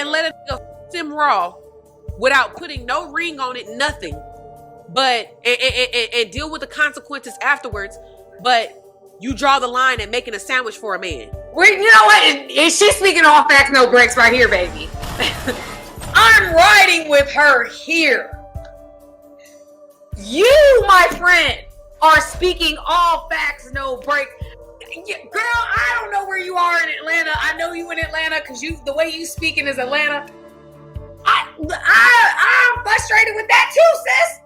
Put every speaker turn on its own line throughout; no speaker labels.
and let a nigga f him raw without putting no ring on it, nothing, but and deal with the consequences afterwards. But you draw the line at making a sandwich for a man.
Well, you know what? She's speaking all facts, no breaks right here, baby. I'm riding with her here. You, my friend, are speaking all facts, no breaks. Girl, I don't know where you are in Atlanta. I know you in Atlanta because the way you speaking is Atlanta. I'm frustrated with that too, sis.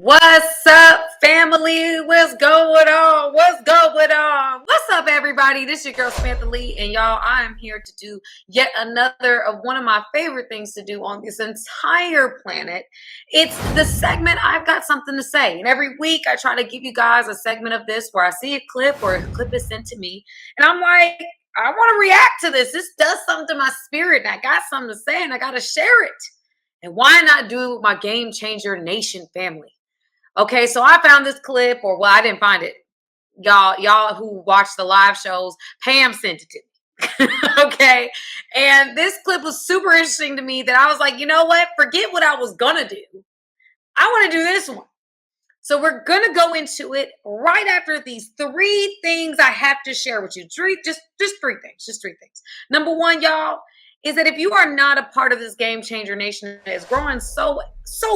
What's up, family? What's going on? What's going on? What's up, everybody? This is your girl, Samantha Lee, and y'all, I am here to do yet another of one of my favorite things to do on this entire planet. It's the segment, I've Got Something to Say. And every week, I try to give you guys a segment of this where I see a clip or a clip is sent to me, and I'm like, I want to react to this. This does something to my spirit, and I got something to say, and I got to share it. And why not do it with my Game Changer Nation family? Okay, so I found this clip, or well, I didn't find it. Y'all who watch the live shows, Pam sent it to me. Okay, and this clip was super interesting to me that I was like, you know what? Forget what I was gonna do. I want to do this one. So we're gonna go into it right after these three things I have to share with you. Just three things. Just three things. Number one, y'all, is that if you are not a part of this Game Changer Nation that is growing so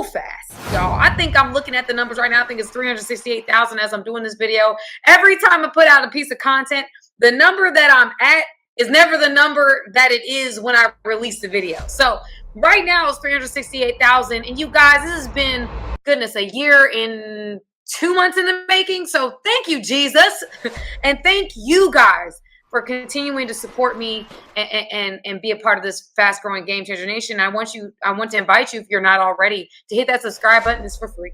fast, y'all. I think I'm looking at the numbers right now. I think it's 368,000 as I'm doing this video. Every time I put out a piece of content, the number that I'm at is never the number that it is when I release the video. So right now it's 368,000. And you guys, this has been, goodness, a year and 2 months in the making. So thank you, Jesus. And thank you guys for continuing to support me and be a part of this fast growing Game Changer Nation. I want to invite you, if you're not already, to hit that subscribe button. It's for free.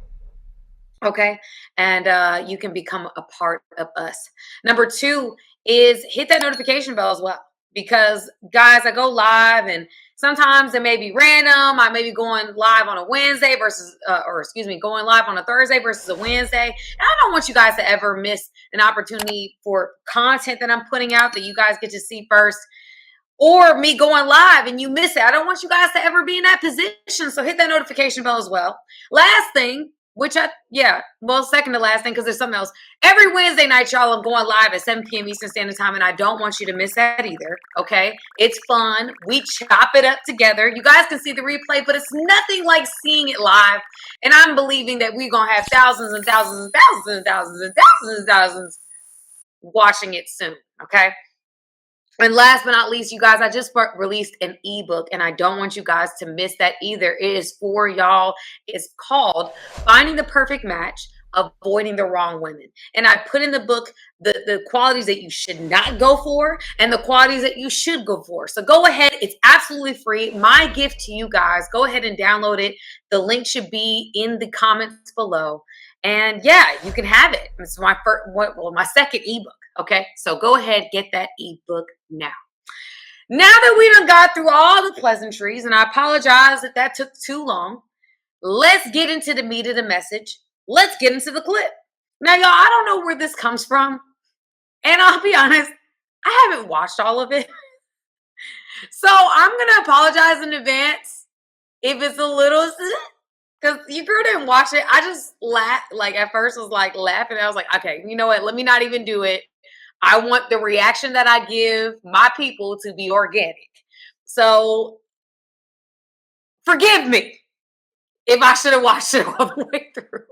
Okay. And you can become a part of us. Number two is hit that notification bell as well. Because guys, I go live and sometimes it may be random. I may be going live on a Wednesday going live on a Thursday versus a Wednesday. And I don't want you guys to ever miss an opportunity for content that I'm putting out that you guys get to see first, or me going live and you miss it. I don't want you guys to ever be in that position. So hit that notification bell as well. Last thing, second to last thing, because there's something else. Every Wednesday night, y'all, I'm going live at 7 p.m. Eastern Standard Time, and I don't want you to miss that either, okay? It's fun. We chop it up together. You guys can see the replay, but it's nothing like seeing it live, and I'm believing that we're going to have thousands and thousands and thousands and thousands and thousands and thousands watching it soon, okay? And last but not least, you guys, I just released an ebook, and I don't want you guys to miss that either. It is for y'all. It's called Finding the Perfect Match, Avoiding the Wrong Women. And I put in the book the qualities that you should not go for and the qualities that you should go for. So go ahead. It's absolutely free. My gift to you guys, go ahead and download it. The link should be in the comments below. And yeah, you can have it. It's my second ebook. Okay, so go ahead, get that ebook now. Now that we done got through all the pleasantries, and I apologize if that took too long, let's get into the meat of the message. Let's get into the clip. Now, y'all, I don't know where this comes from, and I'll be honest, I haven't watched all of it. So I'm going to apologize in advance if it's a little, because you girl didn't watch it. I just laughed, at first was laughing. I was like, okay, you know what? Let me not even do it. I want the reaction that I give my people to be organic. So forgive me if I should have watched it all the way through.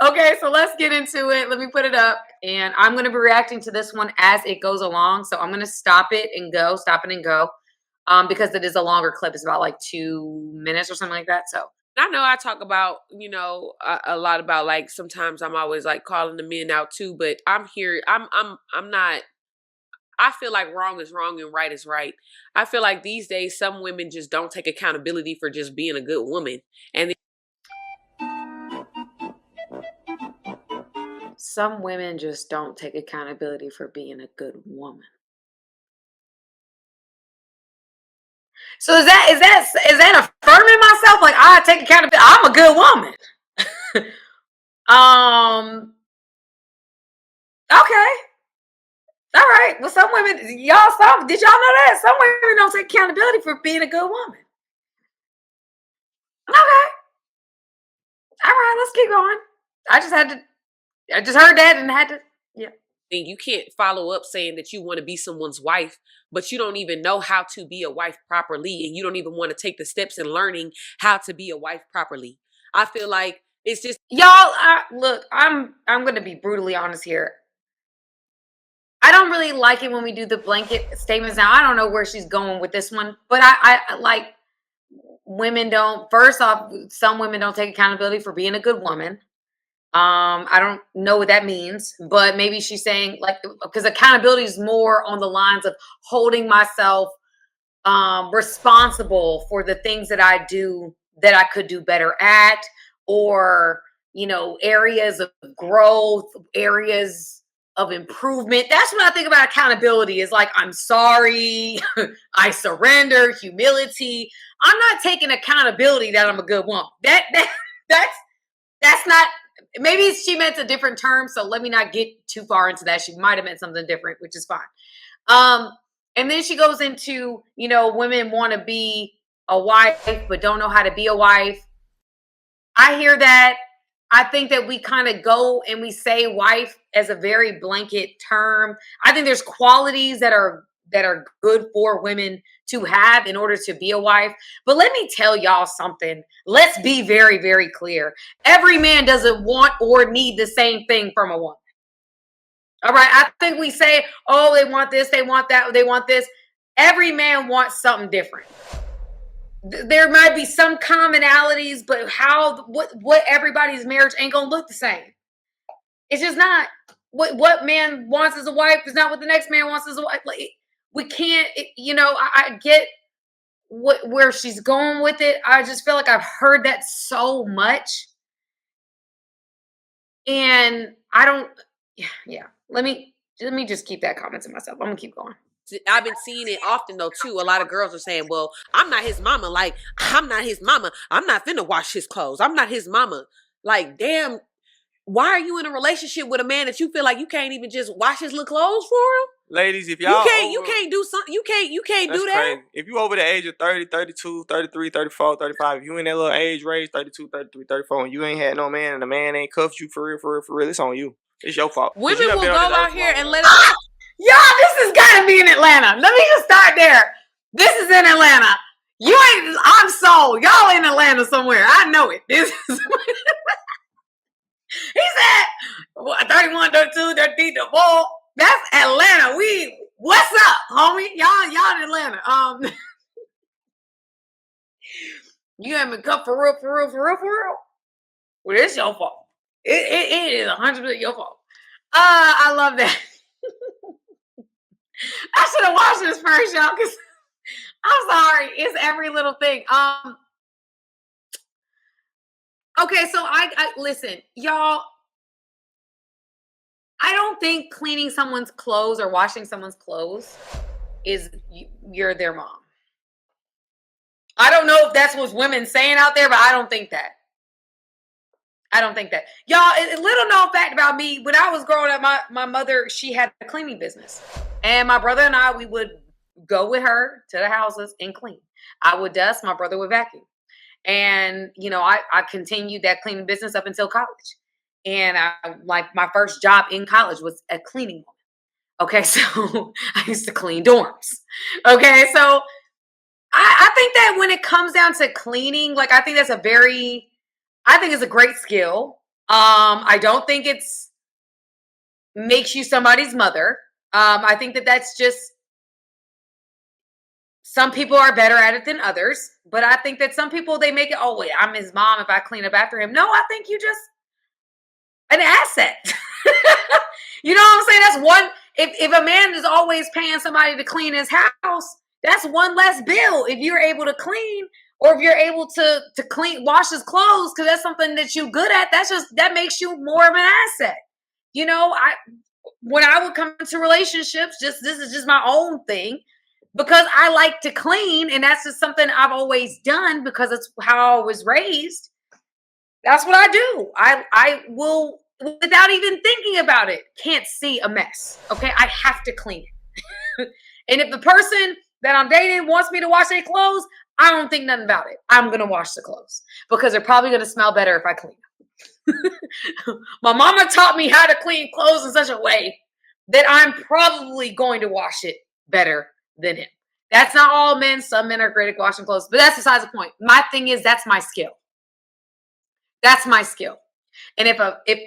Okay, so let's get into it. Let me put it up. And I'm going to be reacting to this one as it goes along. So I'm going to stop it and go. Because it is a longer clip. It's about 2 minutes or something like that. So
I know I talk about, a lot about like sometimes I'm always like calling the men out too, but I'm here. I'm not. I feel like wrong is wrong and right is right. I feel like these days some women just don't take accountability for just being a good woman, and
Some women just don't take accountability for being a good woman. So is that affirming myself? Like I take accountability. I'm a good woman. Okay. All right. Well, some women, did y'all know that? Some women don't take accountability for being a good woman. Okay. All right, let's keep going. I just heard that and had to, yeah.
you can't follow up saying that you want to be someone's wife, but you don't even know how to be a wife properly, and you don't even want to take the steps in learning how to be a wife properly. I feel like it's just
Y'all, look, I'm going to be brutally honest here. I don't really like it when we do the blanket statements. Now, I don't know where she's going with this one, but I like women don't, first off, some women don't take accountability for being a good woman. I don't know what that means, but maybe she's saying like, because accountability is more on the lines of holding myself responsible for the things that I do that I could do better at, or, areas of growth, areas of improvement. That's when I think about accountability, is like, I'm sorry, I surrender, humility. I'm not taking accountability that I'm a good woman. That's not, maybe she meant a different term, so let me not get too far into that. She might have meant something different, which is fine. And then she goes into, women want to be a wife but don't know how to be a wife. I hear that. I think that we kind of go and we say wife as a very blanket term. I think there's qualities that are good for women to have in order to be a wife. But let me tell y'all something. Let's be very, very clear. Every man doesn't want or need the same thing from a woman. All right. I think we say, oh, they want this, they want that, they want this. Every man wants something different. There might be some commonalities, but what everybody's marriage ain't gonna look the same. It's just not. What man wants as a wife is not what the next man wants as a wife. Like, we can't, I get where she's going with it. I just feel like I've heard that so much. And I don't, yeah. Let me just keep that comment to myself. I'm gonna keep going.
I've been seeing it often though too. A lot of girls are saying, well, I'm not his mama. Like, I'm not his mama. I'm not finna wash his clothes. I'm not his mama. Like, damn, why are you in a relationship with a man that you feel like you can't even just wash his little clothes for him?
Ladies, if y'all
you can't do something, you can't do that.
Crazy. If you over the age of 30, 32, 33, 34, 35, if you in that little age range, 32, 33, 34, and you ain't had no man and the man ain't cuffed you for real, it's on you. It's your fault.
Women will go out here and let us.
Y'all, this has got to be in Atlanta. Let me just start there. This is in Atlanta. I'm sold. Y'all in Atlanta somewhere. I know it. This is. He said 31, 32, 33, 34. That's Atlanta. What's up, homie? Y'all in Atlanta. You haven't been cut for real. Well, it's your fault. It is 100% your fault. I love that. I should have watched this first, y'all, because I'm sorry. It's every little thing. Okay, so I listen, y'all. I don't think cleaning someone's clothes or washing someone's clothes is you're their mom. I don't know if that's what women saying out there, but I don't think that. Y'all, a little known fact about me, when I was growing up, my mother, she had a cleaning business. And my brother and I, we would go with her to the houses and clean. I would dust, my brother would vacuum. And, I continued that cleaning business up until college. And my first job in college was a cleaning woman. Okay, so I used to clean dorms. Okay, so I think that when it comes down to cleaning, like, I think it's a great skill. I don't think it's makes you somebody's mother. I think that's just Some people are better at it than others, but I think that some people, they make it, oh wait, I'm his mom if I clean up after him. No, I think you just an asset. You know what I'm saying? That's one. If a man is always paying somebody to clean his house, that's one less bill. If you're able to clean, or if you're able to wash his clothes, because that's something that you're good at, that makes you more of an asset. You know, when I would come into relationships, this is just my own thing, because I like to clean, and that's just something I've always done because it's how I was raised. That's what I do. I will, without even thinking about it, can't see a mess. Okay, I have to clean it. And if the person that I'm dating wants me to wash their clothes, I don't think nothing about it. I'm gonna wash the clothes because they're probably gonna smell better if I clean them. My mama taught me how to clean clothes in such a way that I'm probably going to wash it better than him. That's not all men. Some men are great at washing clothes, but that's besides the point. My thing is, that's my skill. That's my skill. And if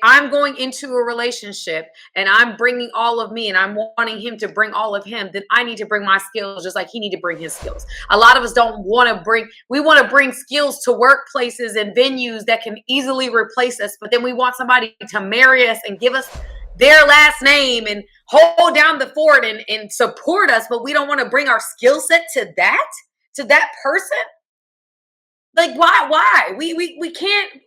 I'm going into a relationship and I'm bringing all of me and I'm wanting him to bring all of him, then I need to bring my skills just like he need to bring his skills. A lot of us don't want to we want to bring skills to workplaces and venues that can easily replace us. But then we want somebody to marry us and give us their last name and hold down the fort and support us. But we don't want to bring our skill set to that person. Like, why? We can't.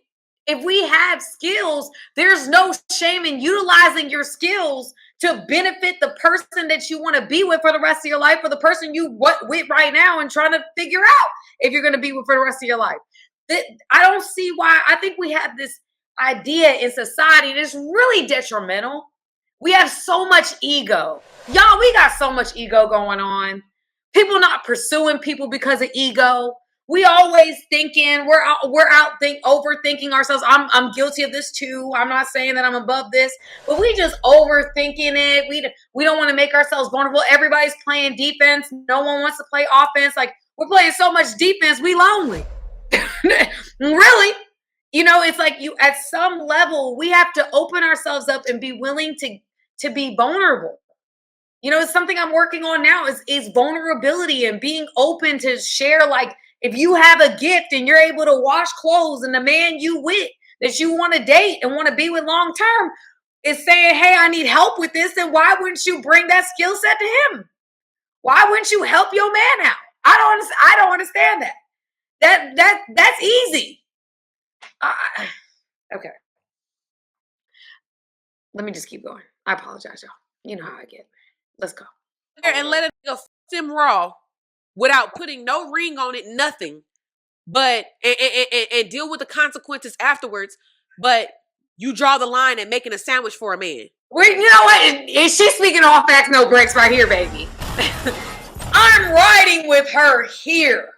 If we have skills, there's no shame in utilizing your skills to benefit the person that you want to be with for the rest of your life, or the person you with right now and trying to figure out if you're going to be with for the rest of your life. I don't see why. I think we have this idea in society that's really detrimental. We have so much ego. Y'all, we got so much ego going on. People not pursuing people because of ego. We always thinking we're overthinking ourselves. I'm guilty of this too. I'm not saying that I'm above this, but we just overthinking it. We don't want to make ourselves vulnerable. Everybody's playing defense. No one wants to play offense. Like, we're playing so much defense, we lonely. Really? You know, it's like at some level we have to open ourselves up and be willing to be vulnerable. You know, it's something I'm working on now is vulnerability and being open to share. Like, if you have a gift and you're able to wash clothes, and the man you with that you want to date and want to be with long term is saying, hey, I need help with this, then why wouldn't you bring that skill set to him? Why wouldn't you help your man out? I don't understand that. That's easy. Okay. Let me just keep going. I apologize, y'all. You know how I get. Let's go.
And let it go him raw without putting no ring on it, nothing. But and deal with the consequences afterwards. But you draw the line at making a sandwich for a man.
Well, you know what? Is she speaking all facts, no breaks right here, baby? I'm riding with her here.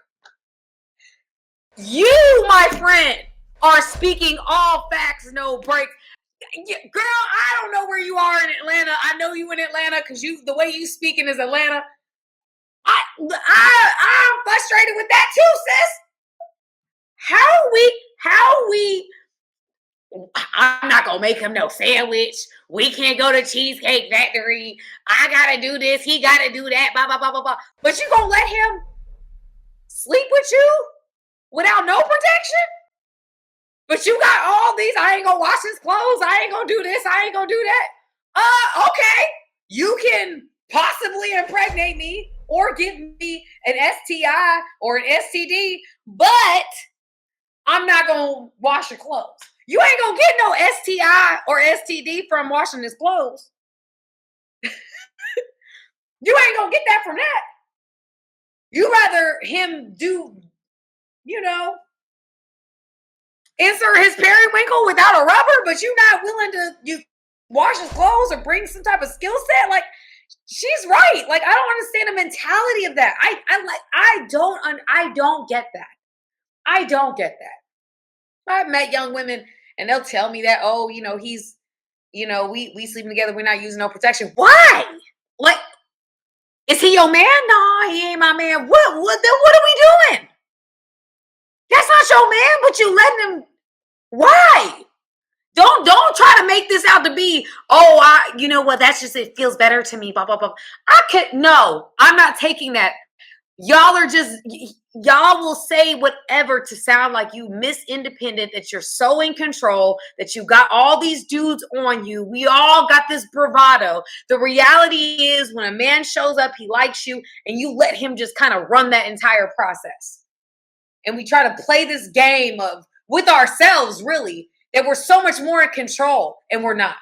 You, my friend, are speaking all facts, no breaks. Girl, I don't know where you are in Atlanta. I know you in Atlanta because the way you speaking is Atlanta. I'm frustrated with that too, sis. How we I'm not gonna make him no sandwich. We can't go to Cheesecake Factory. I gotta do this, he gotta do that, blah, blah, blah, blah, blah. But you gonna let him sleep with you without no protection? But you got all these, I ain't gonna wash his clothes, I ain't gonna do this, I ain't gonna do that. Okay. You can possibly impregnate me or give me an STI or an STD, but I'm not gonna wash your clothes. You ain't gonna get no STI or STD from washing his clothes. You ain't gonna get that from that. You rather him do, insert his periwinkle without a rubber, but you're not willing to wash his clothes or bring some type of skill set. Like, she's right. Like, I don't understand the mentality of that. I don't get that. I don't get that. I've met young women and they'll tell me that, he's, we sleeping together. We're not using no protection. Why? Like, is he your man? No, he ain't my man. What are we doing? That's not your man, but you letting him. Why? Don't try to make this out to be, that's just, it feels better to me, blah, blah, blah. No, I'm not taking that. Y'all are just, y'all will say whatever to sound like you Miss Independent, that you're so in control, that you got all these dudes on you. We all got this bravado. The reality is when a man shows up, he likes you, and you let him just kind of run that entire process. And we try to play this game of with ourselves, really, that we're so much more in control, and we're not.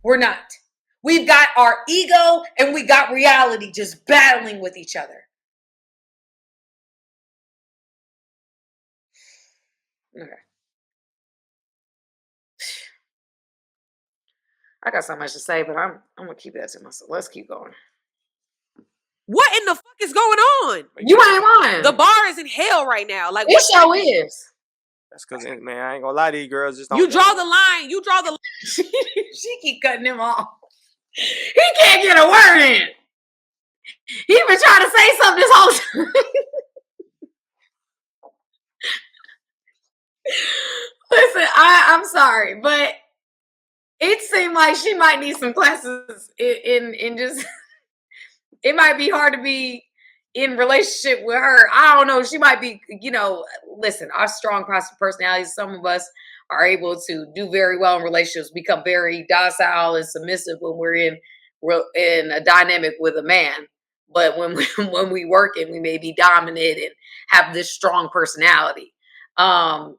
We're not. We've got our ego and we got reality just battling with each other. Okay. I got so much to say, but I'm gonna keep that to myself. Let's keep going.
What in the fuck is going on?
You ain't lying.
The bar is in hell right now. Like,
it sure is.
That's because, man, I ain't gonna lie to you girls. Just don't.
You draw the line. You draw the line.
She keep cutting him off. He can't get a word in. He been trying to say something this whole time. Listen, I'm sorry, but it seemed like she might need some classes in just, it might be hard to be in relationship with her. I don't know. She might be, listen, our strong personalities, some of us are able to do very well in relationships, become very docile and submissive when we're in a dynamic with a man. But when we work and we may be dominant and have this strong personality. And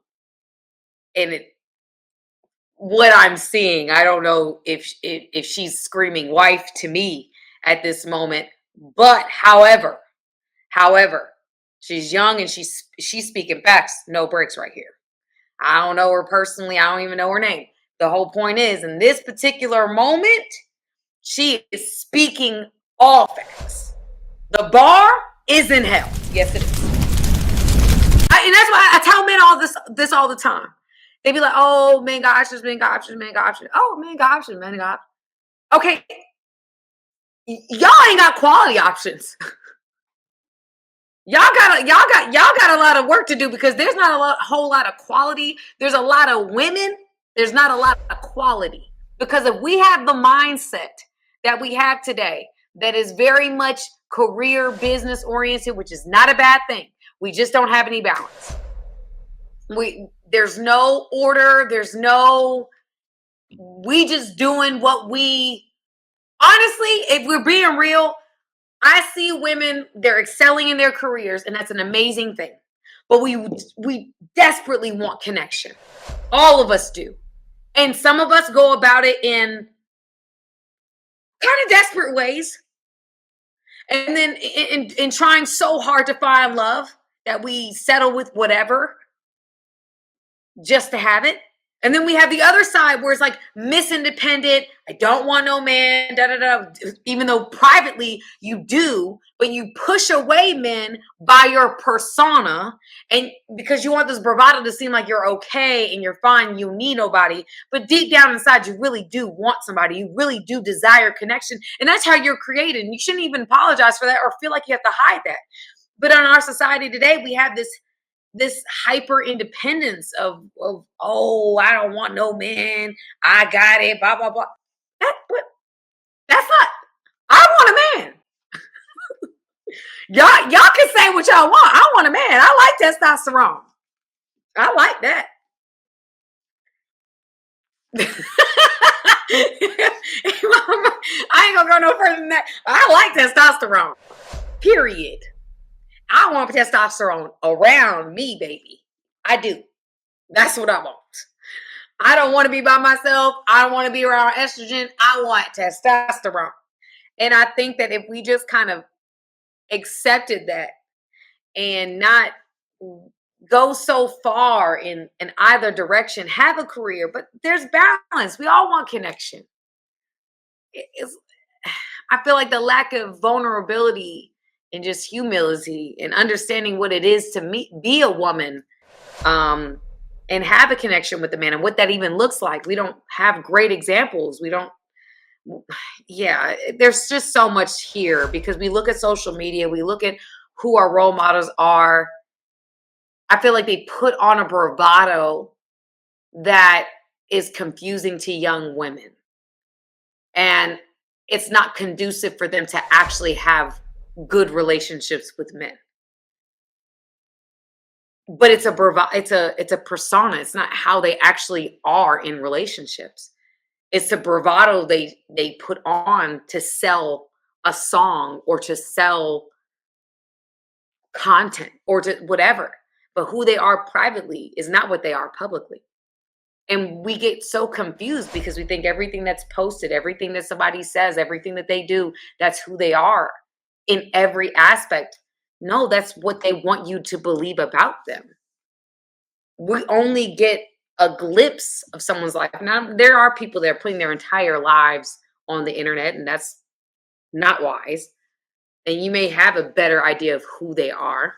what I'm seeing, I don't know if she's screaming wife to me at this moment, but however, she's young and she's speaking facts, no breaks right here. I don't know her personally. I don't even know her name. The whole point is, in this particular moment, she is speaking all facts. The bar is in hell. Yes, it is. And that's why I tell men all this all the time. They be like, oh, men got options, men got options, men got options. Oh, men got options, men got options. Okay. Y'all ain't got quality options. Y'all got a lot of work to do, because there's not a whole lot of quality. There's a lot of women. There's not a lot of quality. Because if we have the mindset that we have today, that is very much career business oriented, which is not a bad thing. We just don't have any balance. There's no order. We just doing what we, honestly, if we're being real, I see women, they're excelling in their careers, and that's an amazing thing. But we desperately want connection. All of us do. And some of us go about it in kind of desperate ways. And then in trying so hard to find love that we settle with whatever just to have it. And then we have the other side where it's like Miss Independent. I don't want no man, even though privately you do, but you push away men by your persona, and because you want this bravado to seem like you're okay and you're fine, you need nobody. But deep down inside, you really do want somebody. You really do desire connection. And that's how you're created. And you shouldn't even apologize for that or feel like you have to hide that. But in our society today, we have this hyper independence of oh, I don't want no man, I got it, blah blah blah. That's not. I want a man. y'all can say what y'all want. I want a man. I like testosterone. I like that. I ain't gonna go no further than that. I like testosterone. Period. I want testosterone around me, baby. I do. That's what I want. I don't want to be by myself. I don't want to be around estrogen. I want testosterone. And I think that if we just kind of accepted that and not go so far in either direction, have a career, but there's balance. We all want connection. I feel like the lack of vulnerability and just humility and understanding what it is to be a woman, and have a connection with a man and what that even looks like. We don't have great examples. There's just so much here because we look at social media, we look at who our role models are. I feel like they put on a bravado that is confusing to young women. And it's not conducive for them to actually have good relationships with men. But it's a persona. It's not how they actually are in relationships. It's the bravado they put on to sell a song or to sell content or to whatever. But who they are privately is not what they are publicly. And we get so confused because we think everything that's posted, everything that somebody says, everything that they do, that's who they are in every aspect. No, that's what they want you to believe about them. We only get a glimpse of someone's life. Now, there are people that are putting their entire lives on the internet, and that's not wise. And you may have a better idea of who they are.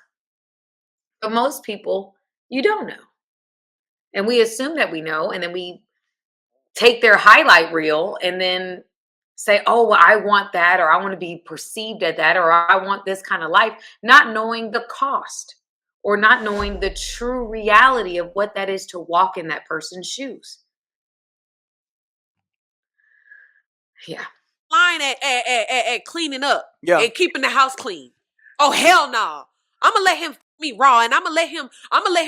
But most people, you don't know. And we assume that we know, and then we take their highlight reel and then say, oh, well, I want that, or I want to be perceived at that, or I want this kind of life, not knowing the cost or not knowing the true reality of what that is to walk in that person's shoes. Yeah.
Line at cleaning up
Yeah.
and keeping the house clean. Oh, hell no. I'm going to let him me raw, and I'm gonna let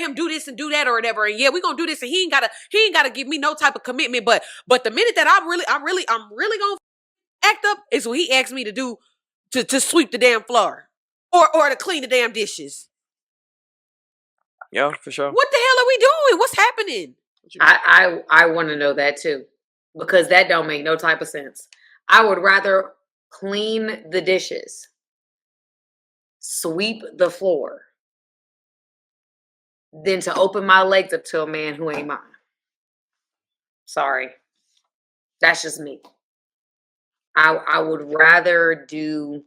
him do this and do that or whatever. And yeah, we're gonna do this, and he ain't gotta give me no type of commitment. But the minute that I'm really gonna act up is what he asked me to do, to sweep the damn floor or to clean the damn dishes.
Yeah, for sure.
What the hell are we doing? What's happening?
I want to know that too, because that don't make no type of sense. I would rather clean the dishes, sweep the floor, than to open my legs up to a man who ain't mine. Sorry. That's just me. I would rather do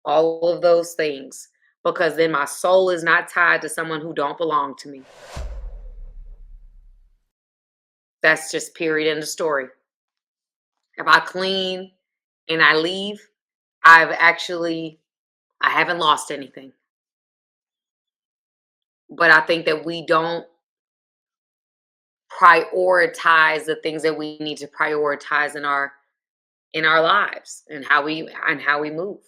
all of those things because then my soul is not tied to someone who don't belong to me. That's just period in the story. If I clean and I leave, I haven't lost anything. But I think that we don't prioritize the things that we need to prioritize in our lives and how we move.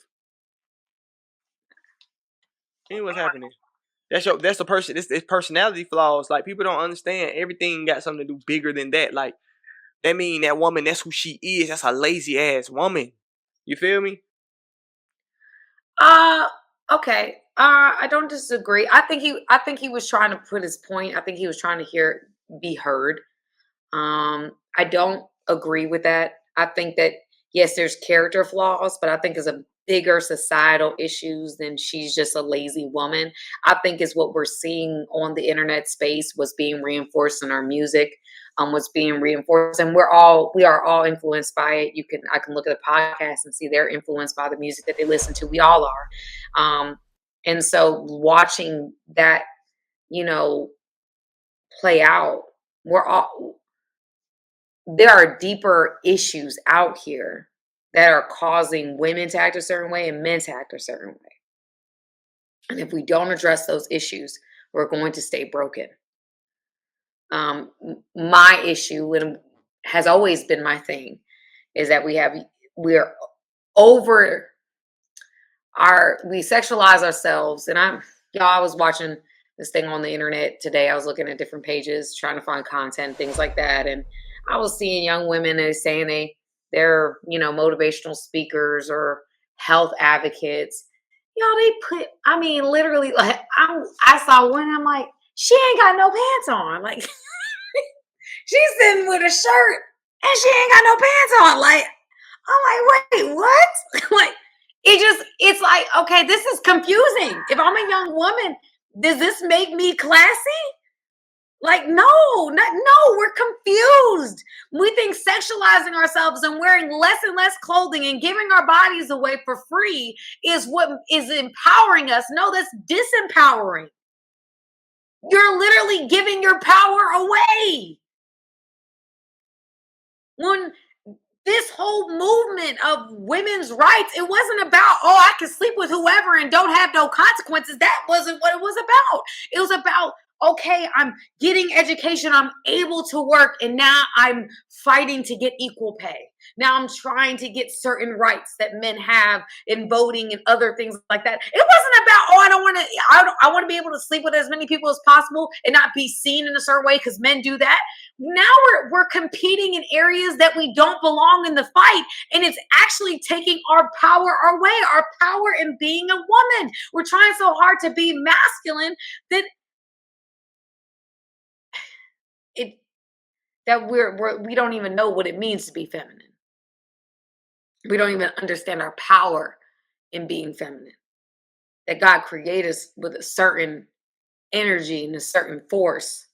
See what's happening. That's the person. It's personality flaws. Like, people don't understand. Everything got something to do bigger than that. Like, that mean that woman, that's who she is. That's a lazy ass woman. You feel me?
Okay. I don't disagree. I think he was trying to put his point. I think he was trying to be heard. I don't agree with that. I think that yes, there's character flaws, but I think it's a bigger societal issues than she's just a lazy woman. I think is what we're seeing on the internet space was being reinforced in our music, was being reinforced, and we are all influenced by it. I can look at a podcast and see they're influenced by the music that they listen to. We all are. And so watching that, play out, there are deeper issues out here that are causing women to act a certain way and men to act a certain way. And if we don't address those issues, we're going to stay broken. My issue, and has always been my thing, is that we sexualize ourselves. And I was watching this thing on the internet today. I was looking at different pages, trying to find content, things like that. And I was seeing young women and saying they're motivational speakers or health advocates. They put, literally, like, I saw one, I'm like, she ain't got no pants on. Like, she's sitting with a shirt and she ain't got no pants on. Like, I'm like, wait, what? Like, it's like, okay, this is confusing. If I'm a young woman, does this make me classy? Like, no, we're confused. We think sexualizing ourselves and wearing less and less clothing and giving our bodies away for free is what is empowering us. No, that's disempowering. You're literally giving your power away. When this whole movement of women's rights, it wasn't about, I can sleep with whoever and don't have no consequences. That wasn't what it was about. It was about, okay, I'm getting education, I'm able to work, and now I'm fighting to get equal pay. Now I'm trying to get certain rights that men have in voting and other things like that. It wasn't about, oh, I want to be able to sleep with as many people as possible and not be seen in a certain way because men do that. Now we're competing in areas that we don't belong in the fight, and it's actually taking our power away, our power in being a woman. We're trying so hard to be masculine that we don't even know what it means to be feminine. We don't even understand our power in being feminine. That God created us with a certain energy and a certain force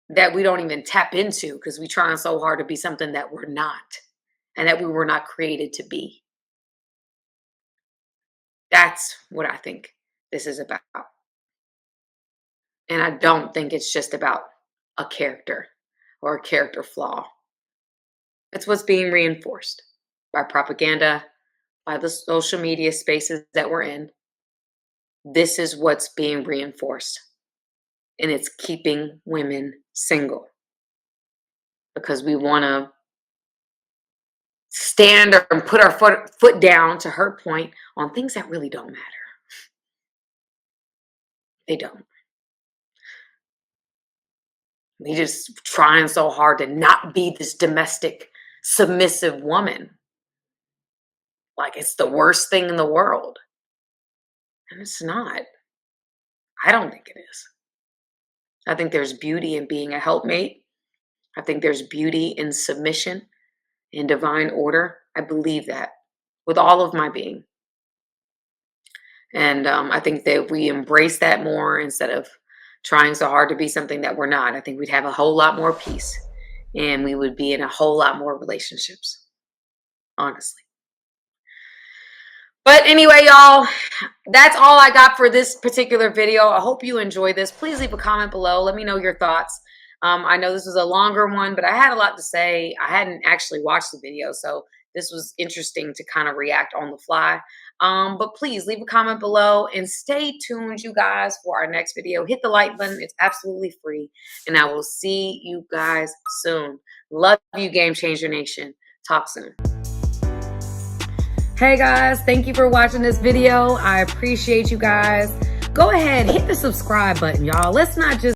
that we don't even tap into because we're trying so hard to be something that we're not and that we were not created to be. That's what I think this is about. And I don't think it's just about a character or a character flaw. It's what's being reinforced by propaganda, by the social media spaces that we're in. This is what's being reinforced. And it's keeping women single because we want to stand and put our foot down, to her point, on things that really don't matter. They don't. We just trying so hard to not be this domestic, submissive woman. Like it's the worst thing in the world. And it's not. I don't think it is. I think there's beauty in being a helpmate. I think there's beauty in submission, in divine order. I believe that with all of my being. And I think that if we embrace that more instead of trying so hard to be something that we're not, I think we'd have a whole lot more peace and we would be in a whole lot more relationships, honestly. But anyway, y'all, that's all I got for this particular video. I hope you enjoyed this. Please leave a comment below. Let me know your thoughts. I know this was a longer one, but I had a lot to say. I hadn't actually watched the video, so this was interesting to kind of react on the fly. But please leave a comment below and stay tuned, you guys, for our next video. Hit the like button. It's absolutely free. And I will see you guys soon. Love you, Game Changer Nation. Talk soon. Hey guys, thank you for watching this video. I appreciate you guys. Go ahead, hit the subscribe button, y'all. Let's not just